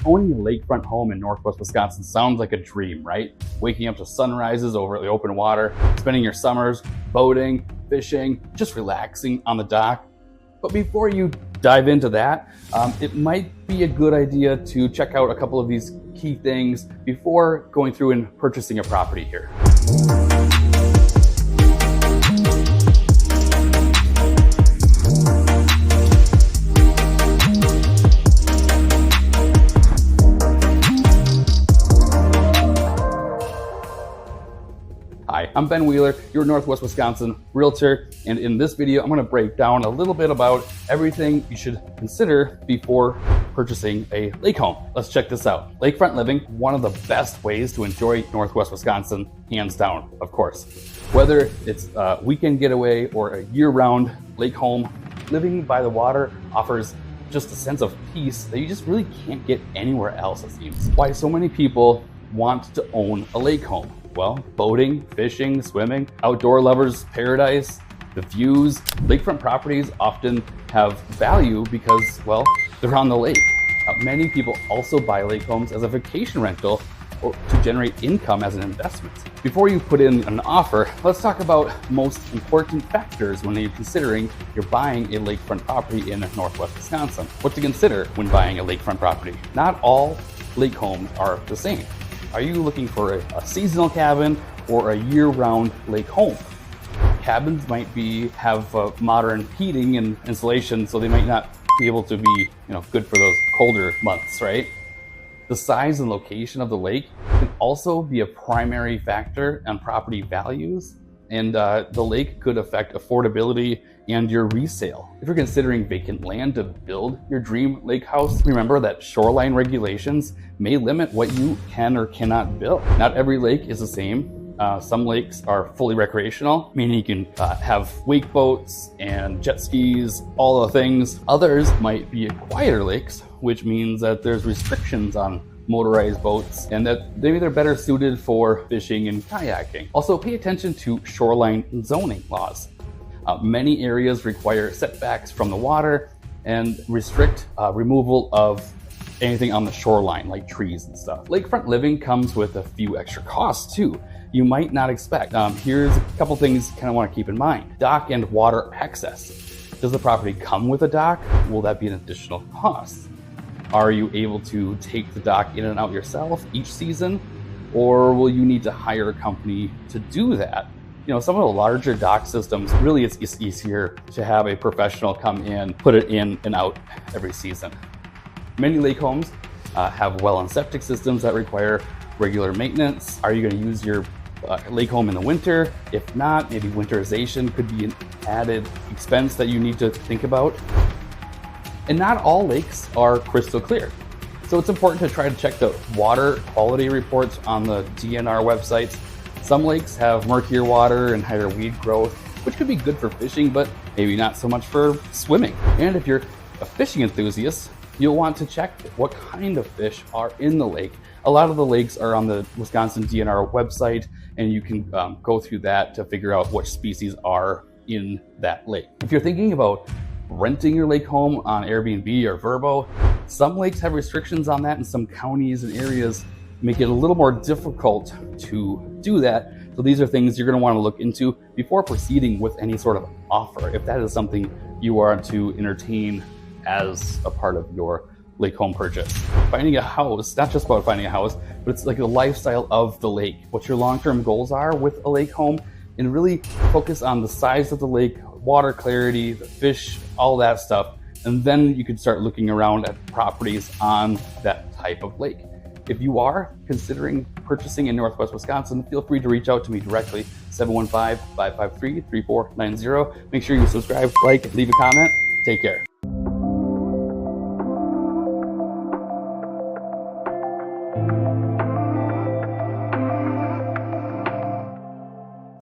Owning a lakefront home in Northwest Wisconsin sounds like a dream, right? Waking up to sunrises over the open water, spending your summers boating, fishing, just relaxing on the dock. But before you dive into that, it might be a good idea to check out a couple of these key things before going through and purchasing a property here. Hi, I'm Ben Wheeler, your Northwest Wisconsin realtor, and in this video, I'm going to break down a little bit about everything you should consider before purchasing a lake home. Let's check this out. Lakefront living, one of the best ways to enjoy Northwest Wisconsin, hands down, of course. Whether it's a weekend getaway or a year-round lake home, living by the water offers just a sense of peace that you just really can't get anywhere else, it seems. Why so many people want to own a lake home? Well, boating, fishing, swimming, outdoor lovers' paradise, the views. Lakefront properties often have value because, well, they're on the lake. Many people also buy lake homes as a vacation rental or to generate income as an investment. Before you put in an offer, let's talk about most important factors when you're considering you're buying a lakefront property in Northwest Wisconsin. What to consider when buying a lakefront property. Not all lake homes are the same. Are you looking for a seasonal cabin or a year-round lake home? Cabins might have modern heating and insulation, so they might not be able to be good for those colder months, right? The size and location of the lake can also be a primary factor on property values, and the lake could affect affordability and your resale. If you're considering vacant land to build your dream lake house, remember that shoreline regulations may limit what you can or cannot build. Not every lake is the same. Some lakes are fully recreational, meaning you can have wake boats and jet skis, all the things. Others might be quieter lakes, which means that there's restrictions on motorized boats and that maybe they're better suited for fishing and kayaking. Also, pay attention to shoreline zoning laws. Many areas require setbacks from the water and restrict removal of anything on the shoreline, like trees and stuff. Lakefront living comes with a few extra costs too, you might not expect. Here's a couple things you kind of want to keep in mind. Dock and water access. Does the property come with a dock? Will that be an additional cost? Are you able to take the dock in and out yourself each season? Or will you need to hire a company to do that? Some of the larger dock systems, really it's easier to have a professional come in, put it in and out every season. Many lake homes have well and septic systems that require regular maintenance. Are you going to use your lake home in the winter? If not, maybe winterization could be an added expense that you need to think about. And not all lakes are crystal clear. So it's important to try to check the water quality reports on the DNR websites. Some lakes have murkier water and higher weed growth, which could be good for fishing, but maybe not so much for swimming. And if you're a fishing enthusiast, you'll want to check what kind of fish are in the lake. A lot of the lakes are on the Wisconsin DNR website, and you can go through that to figure out which species are in that lake. If you're thinking about renting your lake home on Airbnb or Vrbo, some lakes have restrictions on that, and some counties and areas make it a little more difficult to do that. So these are things you're going to want to look into before proceeding with any sort of offer, if that is something you are to entertain as a part of your lake home purchase. Finding a house, not just about finding a house, but it's like the lifestyle of the lake, what your long-term goals are with a lake home, and really focus on the size of the lake, water clarity, the fish, all that stuff. And then you could start looking around at properties on that type of lake. If you are considering purchasing in Northwest Wisconsin, feel free to reach out to me directly, 715-553-3490. Make sure you subscribe, like, leave a comment. Take care.